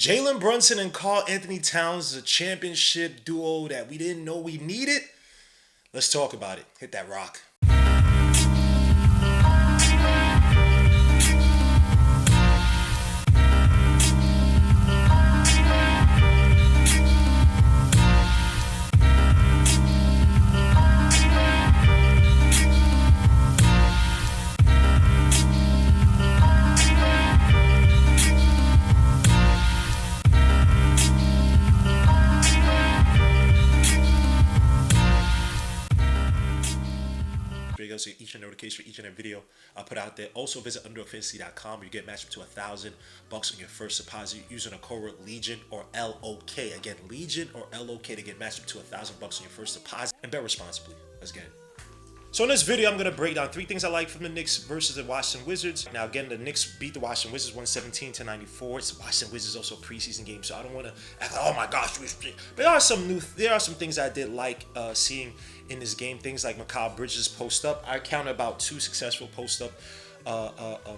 Jalen Brunson and Karl Anthony Towns is a championship duo that we didn't know we needed. Let's talk about it. Hit that rock. So each and every case for each and every video I put out there. Also visit underdogfantasy.com where you get matched up to $1,000 on your first deposit using a code Legion or LOK. Again, Legion or LOK to get matched up to $1,000 on your first deposit and bet responsibly. Let's get it. So in this video, I'm going to break down 3 things I like from the Knicks versus the Washington Wizards. Now, again, the Knicks beat the Washington Wizards 117-94. It's the Washington Wizards also a preseason game, so I don't want to act like, oh my gosh. But there are some things I did like seeing in this game. Things like Mikal Bridges post up. I counted about 2 successful post up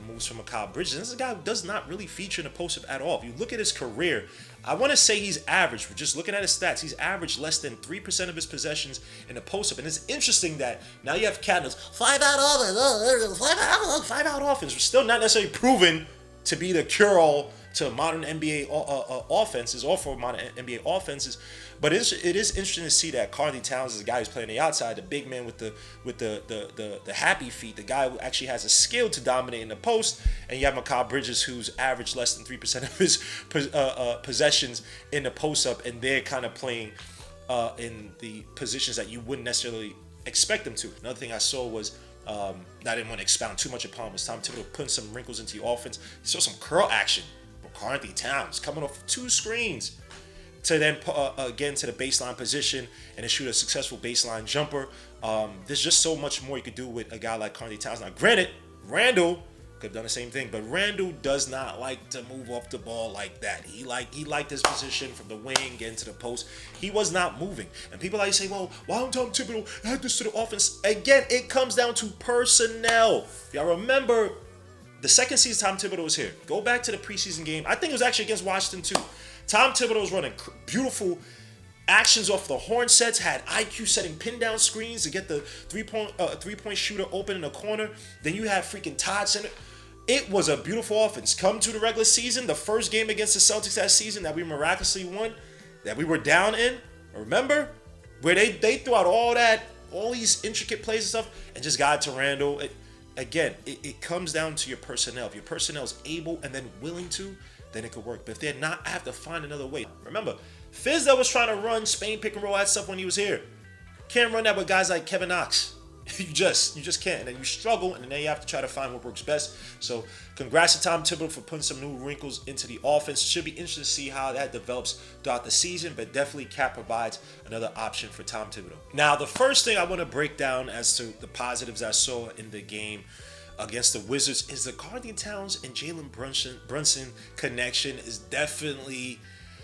moves from Mikal Bridges. And this is a guy who does not really feature in the post up at all. If you look at his career, I want to say he's average. We're just looking at his stats. He's averaged less than 3% of his possessions in the post up. And it's interesting that now you have Cardinals 5 out offense, 5 out offense. We're still not necessarily proven to be the cure-all to modern NBA offenses or for modern NBA offenses. But it is interesting to see that Karl Anthony Towns is a guy who's playing the outside, the big man with the happy feet, the guy who actually has a skill to dominate in the post. And you have Mikal Bridges, who's averaged less than 3% of his possessions in the post up, and they're kind of playing in the positions that you wouldn't necessarily expect them to. Another thing I saw was, I didn't want to expound too much upon, was Tom Thibodeau putting some wrinkles into the offense. You saw some curl action from Karl Anthony Towns coming off 2 screens to then again to the baseline position and then shoot a successful baseline jumper. There's just so much more you could do with a guy like Karl Anthony Towns. Now, granted, Randall could have done the same thing, but Randall does not like to move off the ball like that. He liked his position from the wing getting to the post. He was not moving. And people like to say, well, why don't Tom Thibodeau add this to the offense? Again, it comes down to personnel. Y'all remember the second season Tom Thibodeau was here. Go back to the preseason game. I think it was actually against Washington too. Tom Thibodeau was running beautiful actions off the horn sets, had IQ setting pin down screens to get the three-point shooter open in the corner. Then you have freaking Todd Center. It was a beautiful offense. Come to the regular season, the first game against the Celtics that season that we miraculously won, that we were down in. Remember? Where they threw out all these intricate plays and stuff and just got to Randall. It comes down to your personnel. If your personnel is able and then willing to, then it could work. But if they're not, I have to find another way. Remember, Fizz was trying to run Spain pick and roll that stuff when he was here. Can't run that with guys like Kevin Knox. You just can't. And then you struggle, and then you have to try to find what works best. So congrats to Tom Thibodeau for putting some new wrinkles into the offense. Should be interesting to see how that develops throughout the season, but definitely Cap provides another option for Tom Thibodeau. Now, the first thing I want to break down as to the positives I saw in the game against the Wizards is the Karl Anthony Towns and Jalen Brunson connection is definitely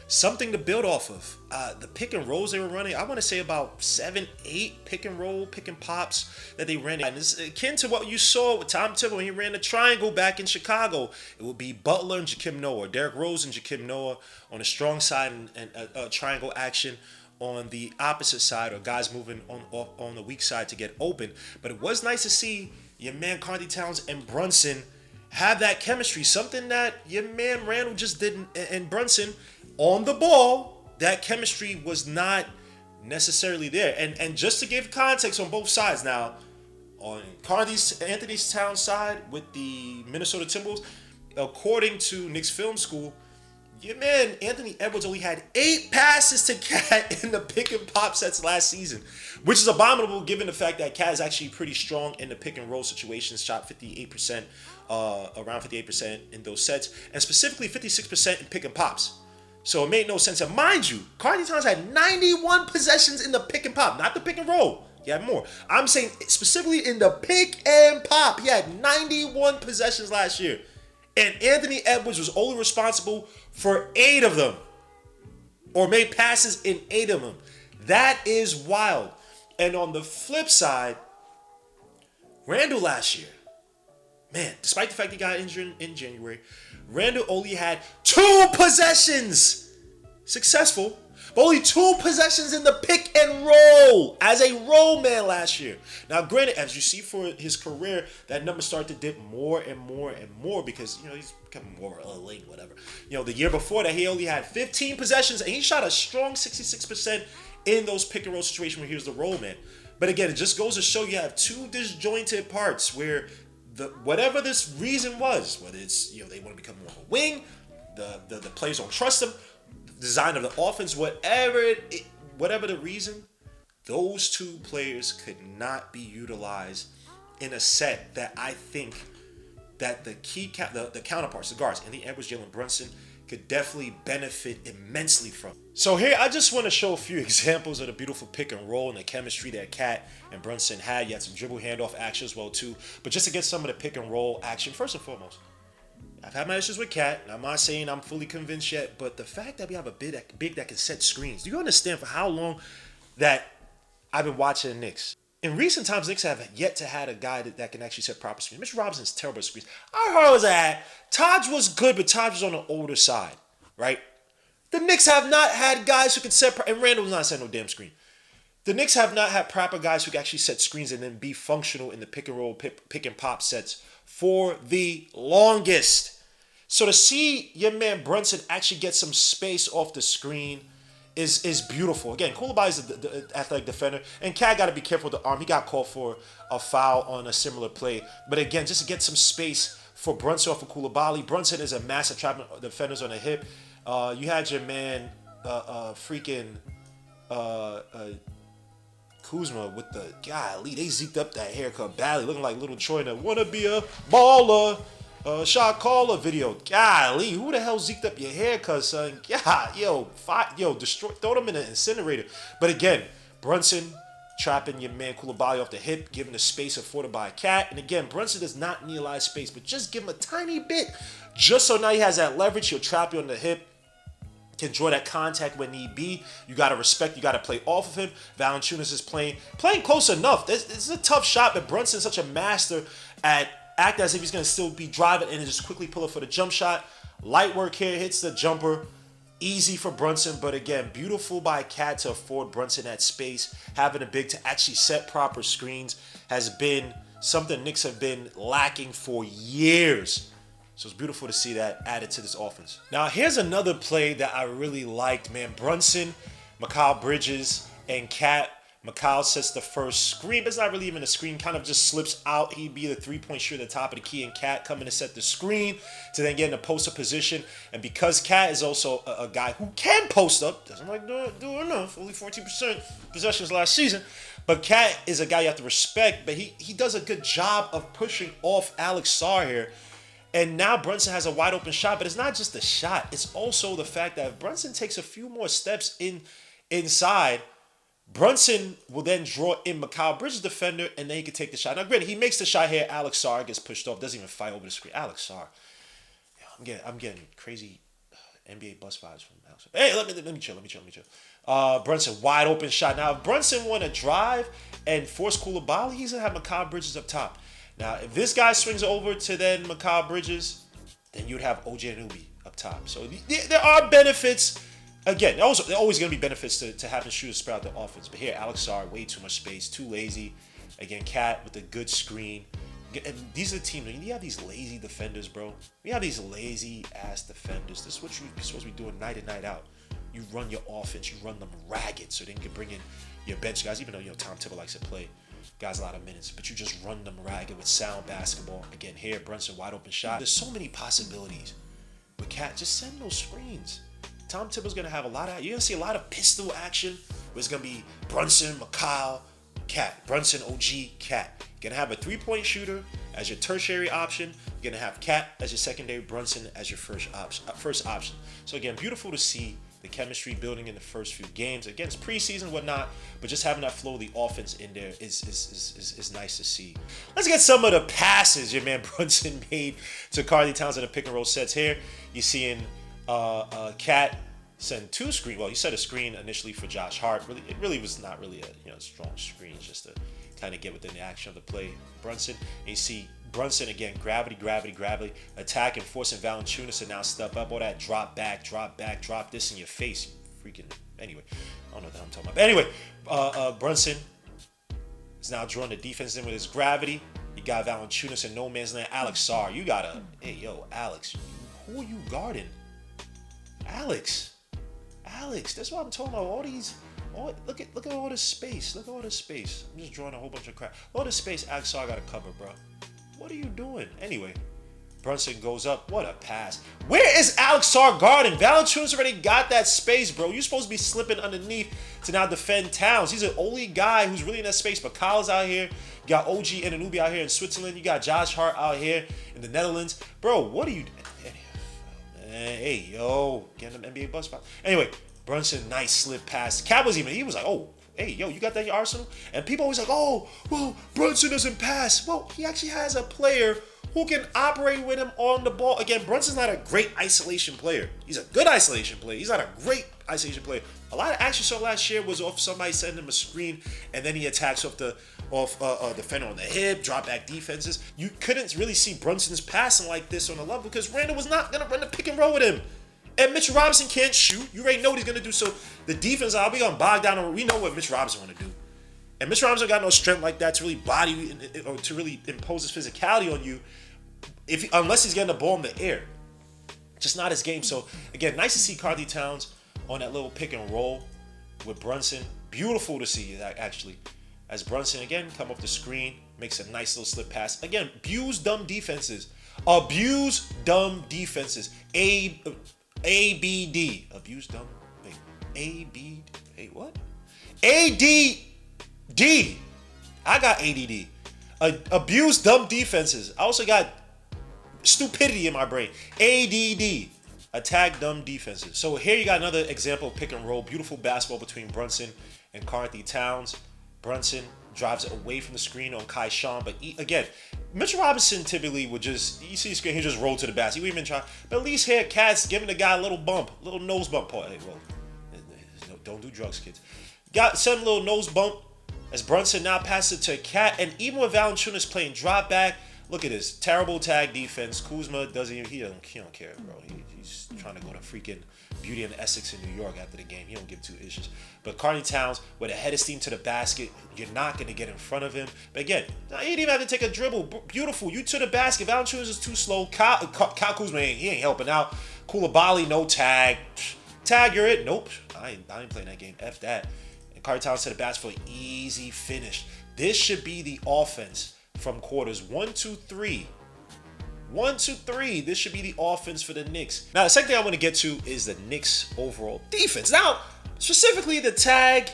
something to build off of. The pick and rolls they were running, I want to say about 7-8 pick and pops that they ran. And it's akin to what you saw with Tom Thibodeau when he ran the triangle back in Chicago. It would be Butler and Joakim Noah, Derrick Rose and Joakim Noah on the strong side and triangle action on the opposite side, or guys moving on the weak side to get open. But it was nice to see your man Karl Anthony Towns and Brunson have that chemistry, something that your man Randall just didn't. And Brunson on the ball, that chemistry was not necessarily there. And just to give context on both sides now, on Karl Anthony Towns' side with the Minnesota Timberwolves, according to Knicks Film School, your man Anthony Edwards only had 8 passes to Cat in the pick and pop sets last season, which is abominable given the fact that Cat is actually pretty strong in the pick and roll situations, shot 58%, around 58% in those sets, and specifically 56% in pick and pops. So it made no sense. And mind you, Karl Anthony Towns had 91 possessions in the pick and pop, not the pick and roll. He had more. I'm saying specifically in the pick and pop, he had 91 possessions last year. And Anthony Edwards was only responsible for 8 of them, or made passes in 8 of them. That is wild. And on the flip side, Randall last year, man, despite the fact he got injured in January, Randall only had 2 possessions. Successful. But only 2 possessions in the pick and roll as a roll man last year. Now, granted, as you see for his career, that number started to dip more and more and more because, he's becoming more late, whatever. The year before that, he only had 15 possessions, and he shot a strong 66% in those pick and roll situations where he was the roll man. But again, it just goes to show you have 2 disjointed parts where whatever this reason was, whether it's, they want to become more of a wing, the players don't trust them, design of the offense, whatever the reason, those 2 players could not be utilized in a set that I think that the counterparts, the guards, and the end was Jalen Brunson, could definitely benefit immensely from. So here, I just want to show a few examples of the beautiful pick and roll and the chemistry that Cat and Brunson had. You had some dribble handoff action as well too, but just to get some of the pick and roll action, first and foremost, I've had my issues with Cat, and I'm not saying I'm fully convinced yet, but the fact that we have a big that can set screens, do you understand for how long that I've been watching the Knicks? In recent times, Knicks have yet to have a guy that can actually set proper screens. Mitch Robinson's terrible at screens. I heard was that Taj was good, but Taj was on the older side, right? The Knicks have not had guys who can set, and Randall's not setting no damn screen. The Knicks have not had proper guys who can actually set screens and then be functional in the pick and roll, pick and pop sets for the longest. So to see your man Brunson actually get some space off the screen is beautiful. Again, Koulibaly is the athletic defender, and Cat got to be careful with the arm. He got called for a foul on a similar play. But again, just to get some space for Brunson off of Koulibaly. Brunson is a massive trapping defenders on the hip. You had your man Kuzma with the golly, they zeked up that haircut badly, looking like little Troy in a wanna be a baller shot caller video. Golly, who the hell zeked up your haircut, son? God, destroy, throw them in an incinerator. But again, Brunson trapping your man Koulibaly off the hip, giving the space afforded by a Cat. And again, Brunson does not need a lot of space, but just give him a tiny bit, just so now he has that leverage. He'll trap you on the hip, can draw that contact when need be. You got to respect, you got to play off of him. Valanciunas is playing close enough. This is a tough shot, but Brunson's such a master at acting as if he's going to still be driving and just quickly pull it for the jump shot. Light work here, hits the jumper. Easy for Brunson, but again, beautiful by Cat to afford Brunson that space. Having a big to actually set proper screens has been something Knicks have been lacking for years. So it's beautiful to see that added to this offense. Now, here's another play that I really liked, man. Brunson, Mikal Bridges, and Cat. Mikal sets the first screen, but it's not really even a screen. Kind of just slips out. He'd be the three-point shooter at the top of the key, and Cat coming to set the screen to then get in a post-up position. And because Cat is also a guy who can post up, doesn't like do enough, only 14% possessions last season, but Cat is a guy you have to respect, but he does a good job of pushing off Alex Sarr here. And now Brunson has a wide open shot, but it's not just the shot. It's also the fact that if Brunson takes a few more steps inside, Brunson will then draw in Mikal Bridges' defender, and then he can take the shot. Now, granted, he makes the shot here. Alex Sarr gets pushed off, doesn't even fight over the screen. Alex Sarr, I'm getting crazy NBA bus vibes from Alex. Hey, let me chill. Brunson, wide open shot. Now, if Brunson want to drive and force Koulibaly, he's going to have Mikal Bridges up top. Now, if this guy swings over to then Mikal Bridges, then you'd have OJ Anunoby up top. So there are benefits. Again, there are always going to be benefits to having shooters spread out the offense. But here, Alex Sarr, way too much space, too lazy. Again, Cat with a good screen. And these are the teams. You have these lazy defenders, bro. We have these lazy-ass defenders. This is what you're supposed to be doing night in, night out. You run your offense. You run them ragged so then you can bring in your bench guys, even though Tom Thibodeau likes to play guys a lot of minutes, but you just run them ragged with sound basketball. Again, here, Brunson, wide open shot. There's so many possibilities with Cat. Just send those screens. Tom Thibodeau's going to have you're going to see a lot of pistol action where it's going to be Brunson, Mikal, Cat. Brunson, OG, Cat. You're going to have a three-point shooter as your tertiary option. You're going to have Cat as your secondary, Brunson as your first option. So again, beautiful to see the chemistry building in the first few games. Again, it's preseason, whatnot, but just having that flow of the offense in there is nice to see. Let's get some of the passes your man Brunson made to Karl Towns in the pick and roll sets here. You're seeing Cat send two screens. Well, he set a screen initially for Josh Hart. It really was not really a strong screen, just to kind of get within the action of the play. Brunson, and you see Brunson again, gravity, gravity, gravity, attacking, forcing Valanciunas to now step up. All that drop back, drop this in your face. Freaking, anyway, I don't know what I'm talking about. But anyway, Brunson is now drawing the defense in with his gravity. You got Valanciunas in no man's land. Alex Sarr, you gotta, hey, yo, Alex, who are you guarding? Alex, that's what I'm talking about. All these, look at all this space. Look at all this space. I'm just drawing a whole bunch of crap. All this space, Alex Sarr gotta cover, bro. What are you doing? Anyway, Brunson goes up. What a pass. Where is Alex Sarr guarding? Valanciunas already got that space, bro. You're supposed to be slipping underneath to now defend Towns. He's the only guy who's really in that space. But Kyle's out here. You got OG Anunoby out here in Switzerland. You got Josh Hart out here in the Netherlands. Bro, what are you... Hey, yo. Getting them NBA bus spot. Anyway, Brunson, nice slip pass. Cat was even... He was like, oh... Hey, yo, you got that in your arsenal? And people always like, oh, well, Brunson doesn't pass. Well, he actually has a player who can operate with him on the ball. Again, Brunson's not a great isolation player. He's a good isolation player. He's not a great isolation player. A lot of action saw last year was off somebody sending him a screen, and then he attacks off defender on the hip, drop back defenses. You couldn't really see Brunson's passing like this on the level because Randall was not going to run the pick and roll with him. And Mitchell Robinson can't shoot. You already know what he's going to do. So the defense, I'll be going to bog down. We know what Mitchell Robinson want to do. And Mitchell Robinson got no strength like that to really body or to really impose his physicality on you unless he's getting the ball in the air. Just not his game. So, again, nice to see Karl Towns on that little pick and roll with Brunson. Beautiful to see that, actually. As Brunson, again, come off the screen, makes a nice little slip pass. Again, abuse dumb defenses. Abuse dumb defenses. ABD. Abuse dumb. Wait. ABD. Hey, what? ADD. I got ADD. Abuse dumb defenses. I also got stupidity in my brain. ADD. Attack dumb defenses. So here you got another example of pick and roll. Beautiful basketball between Brunson and Karl Towns. Brunson drives it away from the screen on Kai Sean. But again, Mitchell Robinson typically would just, you see the screen, he just roll to the basket. He wouldn't even try. But at least here, Cat's giving the guy a little bump, a little nose bump. Hey, well, don't do drugs, kids. Got some little nose bump as Brunson now passes it to Cat. And even with Valanciunas playing drop back, look at this. Terrible tag defense. Kuzma doesn't even, he don't care, bro. He's trying to go to freaking Beauty and Essex in New York after the game. He don't give two issues. But Karl Towns with a head of steam to the basket, you're not going to get in front of him. But again, he didn't even have to take a dribble. Beautiful. You to the basket. Valanciunas is too slow. Kyle Kuzma, he ain't helping out. Koulibaly, no tag. Tag, you're it. Nope. I ain't playing that game. F that. And Karl Towns to the basket for an easy finish. This should be the offense from quarters 1, 2, 3. 1, 2, 3. This should be the offense for the Knicks. Now, the second thing I want to get to is the Knicks' overall defense. Now, specifically the tag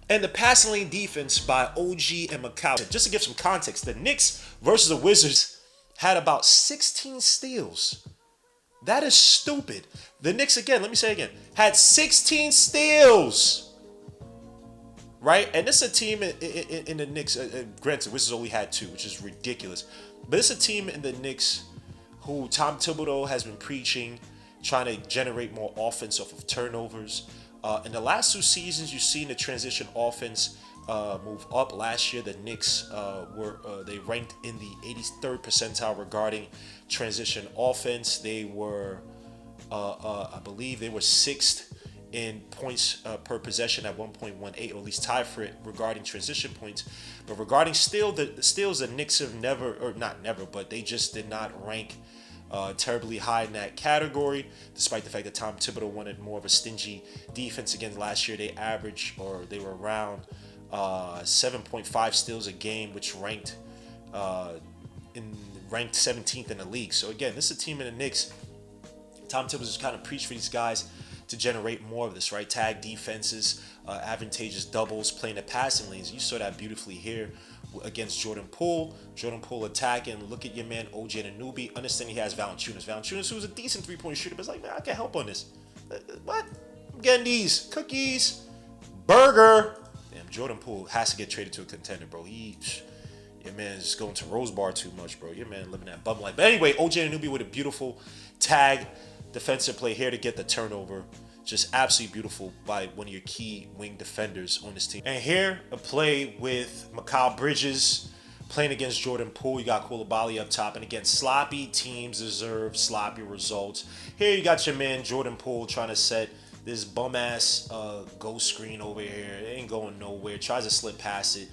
and the passing lane defense by OG and Macau. Just to give some context, the Knicks versus the Wizards had about 16 steals. That is stupid. The Knicks, again, let me say it again, had 16 steals. Right? And this is a team in the Knicks, granted, Wizards only had 2, which is ridiculous. But it's a team in the Knicks who Tom Thibodeau has been preaching, trying to generate more offense off of turnovers. In the last 2 seasons, you've seen the transition offense move up. Last year, the Knicks they ranked in the 83rd percentile regarding transition offense. They were, I believe, they were 6th in points per possession at 1.18, or at least tied for it regarding transition points. But regarding the steals, the Knicks have never, or not never, but they just did not rank terribly high in that category, despite the fact that Tom Thibodeau wanted more of a stingy defense. Again, last year they were around 7.5 steals a game, which ranked 17th in the league. So again, this is a team in the Knicks. Tom Thibodeau just kind of preached for these guys to generate more of this, right? Tag defenses, advantageous doubles, playing the passing lanes. You saw that beautifully here against Jordan Poole. Jordan Poole attacking. Look at your man, OG Anunoby. Understand he has Valanciunas. Valanciunas, who's a decent three-point shooter, but it's like, man, I can help on this. What? I'm getting these cookies. Burger. Damn, Jordan Poole has to get traded to a contender, bro. Your man's just going to Rose Bar too much, bro. Your man living that bum life. But anyway, OG Anunoby with a beautiful tag defensive play here to get the turnover. Just absolutely beautiful by one of your key wing defenders on this team. And here, a play with Mikal Bridges Playing against Jordan Poole, you got Koulibaly up top. And again, sloppy teams deserve sloppy results. Here you got your man Jordan Poole trying to set this bum-ass ghost screen over here. It ain't going nowhere. Tries to slip past it.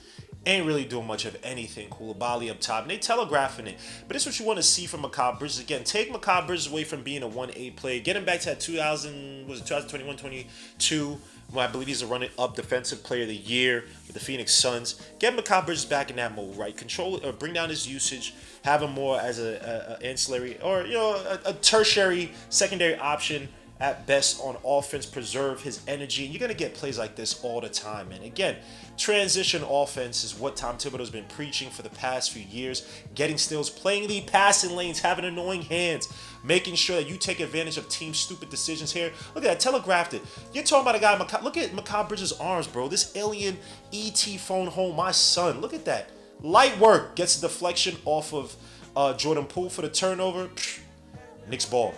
Ain't really doing much of anything. Koulibaly up top. And they telegraphing it. But this is what you want to see from Mikal Bridges. Again, take Mikal Bridges away from being a 1A player. Get him back to that 2021-22, when I believe he's a running-up defensive player of the year with the Phoenix Suns. Get Mikal Bridges back in that mode, right? Control it, or bring down his usage. Have him more as a ancillary, or a tertiary, secondary option at best on offense. Preserve his energy, and you're gonna get plays like this all the time. And again, transition offense is what Tom Thibodeau's been preaching for the past few years. Getting steals, playing the passing lanes, having annoying hands, making sure that you take advantage of team stupid decisions here. Look at that, telegraphed it. You're talking about a guy, look at Mikal Bridges' arms, bro. This alien ET phone home my son. Look at that. Light work, gets a deflection off of Jordan Poole for the turnover. Knicks ball.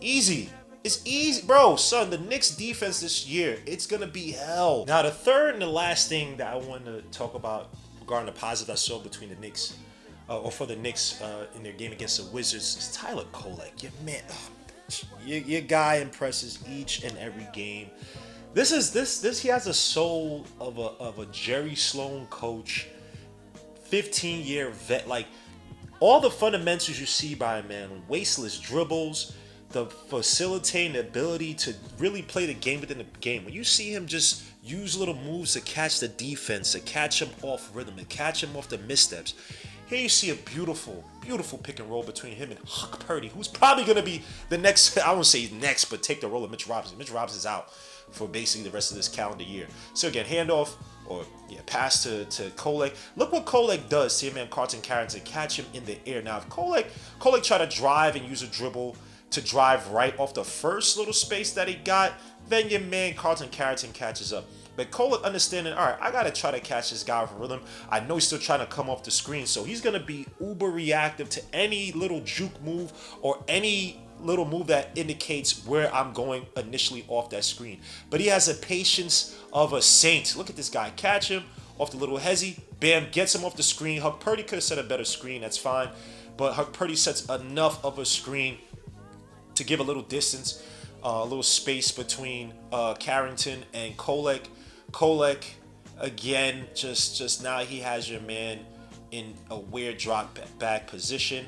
Easy. It's easy, bro, son. The Knicks defense this year, it's gonna be hell. Now, the third and the last thing that I want to talk about regarding the positive I saw between the Knicks, or for the Knicks in their game against the Wizards, is Tyler Kolek. Your man, your guy impresses each and every game. This. He has a soul of a Jerry Sloan coach, 15-year vet. Like all the fundamentals you see by a man, wasteless dribbles, the facilitating ability to really play the game within the game. When you see him just use little moves to catch the defense, to catch him off rhythm, to catch him off the missteps. Here you see a beautiful, beautiful pick and roll between him and Huck Purdy, who's probably going to be the next, I won't say next, but take the role of Mitch Robinson. Mitch Robinson's out for basically the rest of this calendar year. So again, handoff, or pass to Kolek. Look what Kolek does to your man Carlton Carrington, catch him in the air. Now, if Kolek try to drive and use a dribble to drive right off the first little space that he got, then your man Carlton Carrington catches up. But Kolek understanding, all right, I got to try to catch this guy for rhythm. I know he's still trying to come off the screen, so he's going to be uber reactive to any little juke move or any little move that indicates where I'm going initially off that screen. But he has a patience of a saint. Look at this guy. Catch him off the little hezzy. Bam, gets him off the screen. Huck Purdy could have set a better screen. That's fine. But Huck Purdy sets enough of a screen to give a little distance, a little space between Carrington and Kolek. Kolek, again, just now he has your man in a weird drop back position.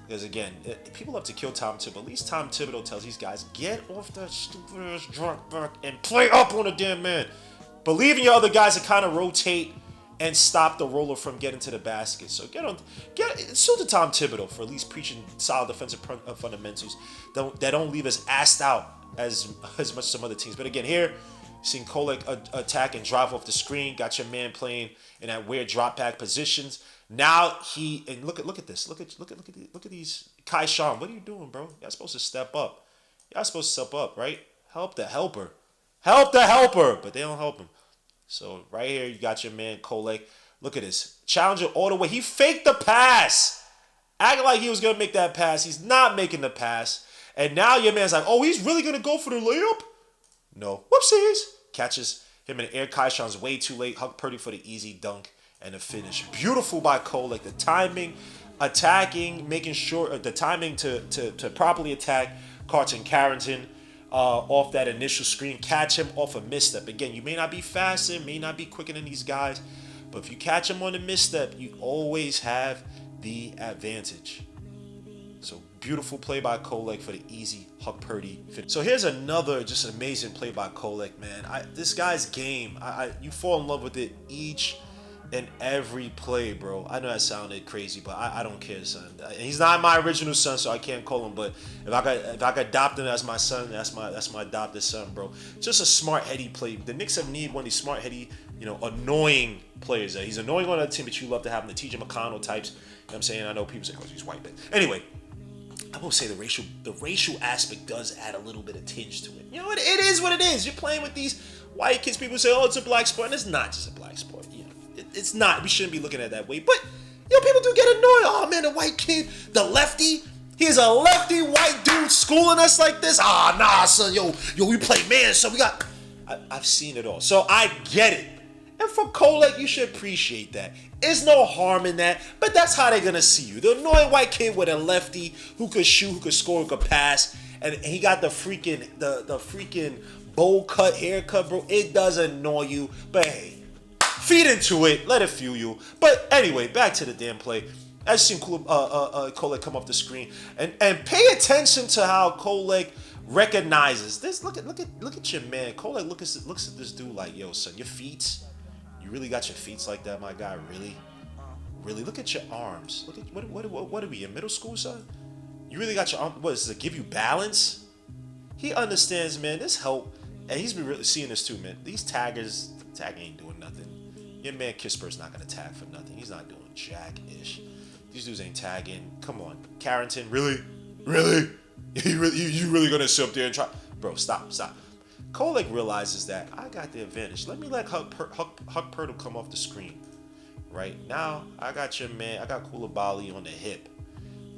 Because again, people love to kill Tom Thibodeau. At least Tom Thibodeau tells these guys, get off that stupid ass drop back and play up on the damn man. Believe in your other guys to kind of rotate and stop the roller from getting to the basket. So sue to Tom Thibodeau for at least preaching solid defensive fundamentals that don't leave us assed out as much as some other teams. But again, here, seeing Kolek attack and drive off the screen, got your man playing in that weird drop back positions. Now look at this. Look at these. Kai Sean, what are you doing, bro? Y'all supposed to step up. Right? Help the helper. But they don't help him. So right here, you got your man Kolek. Look at this. Challenger all the way. He faked the pass. Acting like he was going to make that pass. He's not making the pass. And now your man's like, oh, he's really going to go for the layup? No. Whoopsies. Catches him in the air. Kai Sean's way too late. Huck Purdy for the easy dunk and the finish. Beautiful by Kolek. The timing, attacking, making sure, the timing to properly attack Carlton Carrington. Off that initial screen, catch him off a misstep. Again, you may not be faster, may not be quicker than these guys, but if you catch him on a misstep, you always have the advantage. So beautiful play by Kolek for the easy Huck Purdy finish. So here's another just amazing play by Kolek, man. This guy's game, you fall in love with it each and every play, bro. I know that sounded crazy, but I don't care, son. And he's not my original son, so I can't call him. But if I could adopt him as my son, that's my adopted son, bro. Just a smart, heady play. The Knicks have need one of these smart, heady, annoying players. He's annoying on that team, but you love to have him. The TJ McConnell types. You know what I'm saying? I know people say, oh, he's white, but anyway. I will say the racial aspect does add a little bit of tinge to it. It is what it is. You're playing with these white kids. People say, oh, it's a black sport, and it's not just a black sport. It's not. We shouldn't be looking at it that way. But, people do get annoyed. Oh, man, the white kid, the lefty. He's a lefty white dude schooling us like this. Ah, nah, son. Yo, we play man, so we got... I've seen it all. So I get it. And for Kolek, you should appreciate that. There's no harm in that, but that's how they're going to see you. The annoying white kid with a lefty who could shoot, who could score, who could pass, and he got the freaking bowl cut haircut, bro. It does annoy you, but hey, feed into it, let it fuel you. But anyway, back to the damn play. I just seen Kolek come off the screen, and pay attention to how Kolek recognizes this. Look at your man. Kolek looks at this dude like, yo, son, your feet. You really got your feet like that, my guy? Really? Look at your arms. Look at what are we in middle school, son? You really got your arm? What is it? Give you balance? He understands, man. This help, and he's been really seeing this too, man. These taggers, tagging ain't doing nothing. Your man Kisper's not gonna tag for nothing. He's not doing jack-ish. These dudes ain't tagging. Come on, Carrington. Really? You really gonna sit up there and try? Bro, stop. Kolek realizes that I got the advantage. Let me let Huck Purtle come off the screen. Right now, I got your man. I got Koulibaly on the hip.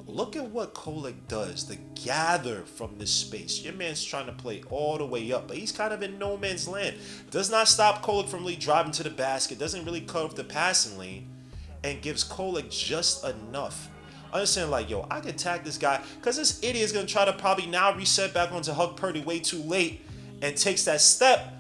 Look at what Kolek does to gather from this space. Your man's trying to play all the way up, but he's kind of in no man's land. Does not stop Kolek from really driving to the basket. Doesn't really cut off the passing lane, and gives Kolek just enough. Understand, like, yo, I can tag this guy because this idiot is going to try to probably now reset back onto Huck Purdy way too late and takes that step.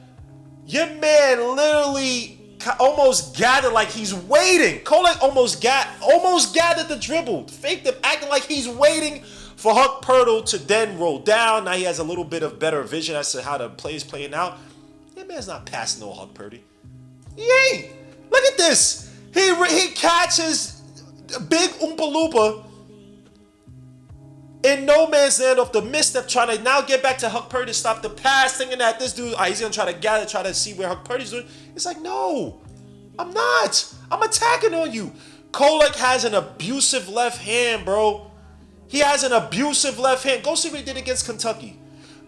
Your man literally almost gathered like he's waiting. Kolek almost gathered the dribble. Faked him, acting like he's waiting for Huck Purtle to then roll down. Now he has a little bit of better vision as to how the play is playing out. Your man's not passing no Huck Purdy. He ain't. Look at this. He catches big Oompa Loompa in no man's land off the misstep, trying to now get back to Huck Purdy to stop the pass, thinking that this dude, he's going to try to gather, try to see where Huck Purdy's doing. It's like, no, I'm not. I'm attacking on you. Kolek has an abusive left hand, bro. He has an abusive left hand. Go see what he did against Kentucky.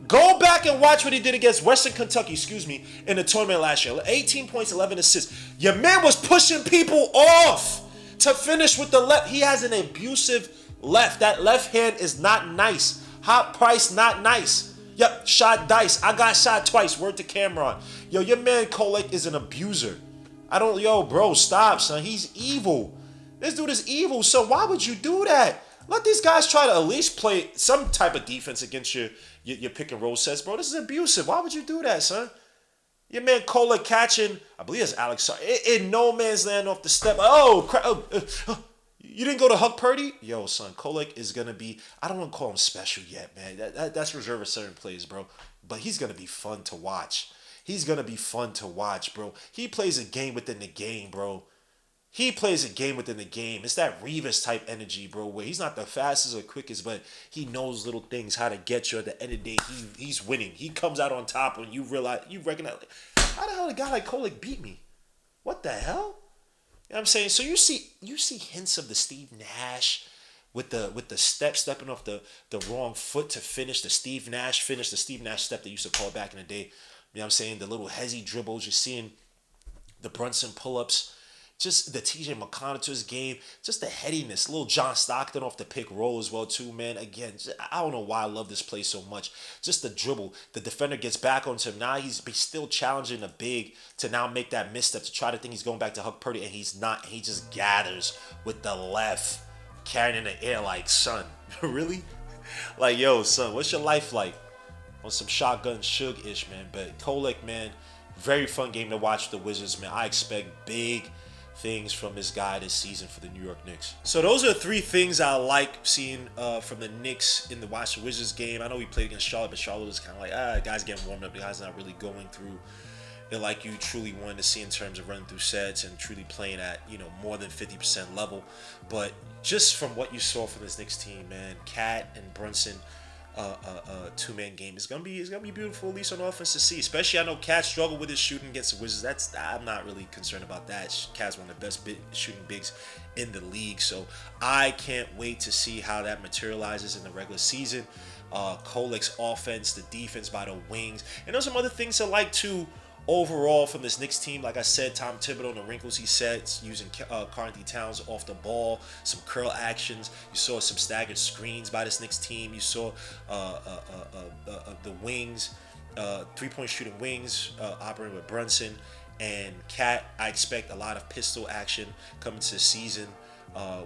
Go back and watch what he did against Western Kentucky, in the tournament last year. 18 points, 11 assists. Your man was pushing people off to finish with the left. He has an abusive left. That left hand is not nice. Hot price, not nice. Yep, shot dice. I got shot twice. Word to Cameron. Yo, your man Kolek is an abuser. Bro, stop, son. He's evil. This dude is evil. So why would you do that? Let these guys try to at least play some type of defense against your pick and roll sets, bro. This is abusive. Why would you do that, son? Your man Kolek catching, I believe it's Alex, in no man's land off the step. You didn't go to Huck Purdy? Yo, son, Kolek is going to be, I don't want to call him special yet, man. That's reserved for certain plays, bro. But he's going to be fun to watch. Bro. He plays a game within the game, bro. It's that Revis type energy, bro, where he's not the fastest or quickest, but he knows little things, how to get you. At the end of the day, he's winning. He comes out on top when you recognize, how the hell did a guy like Kolek beat me? What the hell? You know what I'm saying? So you see hints of the Steve Nash with the stepping off the wrong foot to finish the Steve Nash step they used to call back in the day. You know what I'm saying? The little hezzy dribbles. You're seeing the Brunson pull-ups. Just the TJ McConnell to his game, just the headiness. Little John Stockton off the pick roll as well too, man. Again, I don't know why I love this play so much. Just the dribble. The defender gets back onto him. Now he's still challenging the big to now make that misstep to try to think he's going back to Huck Purdy, and he's not. He just gathers with the left, carrying in the air like, son, really? Like, yo, son, what's your life like? On some shotgun shug-ish, man. But Kolek, man, very fun game to watch with the Wizards, man. I expect big things from this guy this season for the New York Knicks. So those are three things I like seeing from the Knicks in the Washington Wizards game. I know we played against Charlotte, but Charlotte was kind of like, the guy's getting warmed up. The guy's not really going through it like you truly wanted to see in terms of running through sets and truly playing at, more than 50% level. But just from what you saw from this Knicks team, man, Cat and Brunson, two-man game is gonna be beautiful, at least on offense to see. Especially, I know Cat struggled with his shooting against the Wizards. I'm not really concerned about that. Cat's one of the best shooting bigs in the league, so I can't wait to see how that materializes in the regular season. Kolek's offense, the defense by the wings, and there's some other things I like too. Overall, from this Knicks team, like I said, Tom Thibodeau and the wrinkles he sets, using Karl-Anthony Towns off the ball, some curl actions. You saw some staggered screens by this Knicks team. You saw the wings, three-point shooting wings operating with Brunson And Cat, I expect a lot of pistol action coming to the season.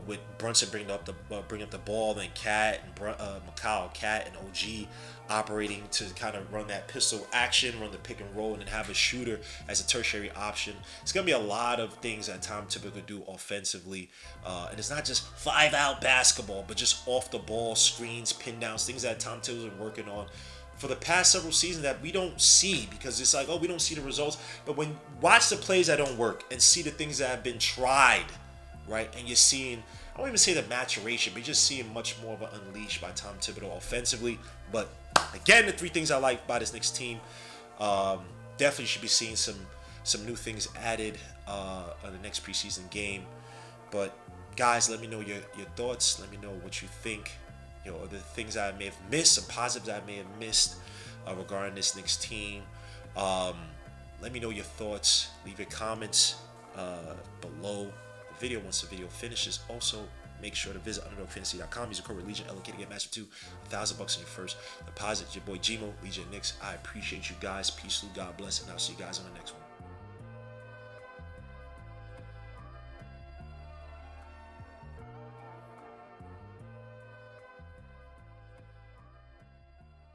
With Brunson bringing up the ball, then Cat and Kyle, Cat and OG operating to kind of run that pistol action, run the pick and roll, and then have a shooter as a tertiary option. It's gonna be a lot of things that Tom Thibodeau could do offensively, and it's not just 5-out basketball, but just off the ball screens, pin downs, things that Tom Thibodeau's been working on for the past several seasons that we don't see, because it's like, oh, we don't see the results. But when watch the plays that don't work and see the things that have been tried, right? And you're seeing, I won't even say the maturation, but you're just seeing much more of an unleash by Tom Thibodeau offensively. But again, the 3 things I like about this Knicks team, definitely should be seeing some new things added on the next preseason game. But guys, let me know your thoughts. Let me know what you think. Or the things I may have missed, some positives I may have missed regarding this Knicks team. Let me know your thoughts. Leave your comments below the video once the video finishes. Also, make sure to visit UnderddogFantasy.com. Use the code Legion LOK to get matchup to $1,000 on your first deposit. Your boy Gmo, Legion Knicks. I appreciate you guys. Peace, God bless, and I'll see you guys on the next one.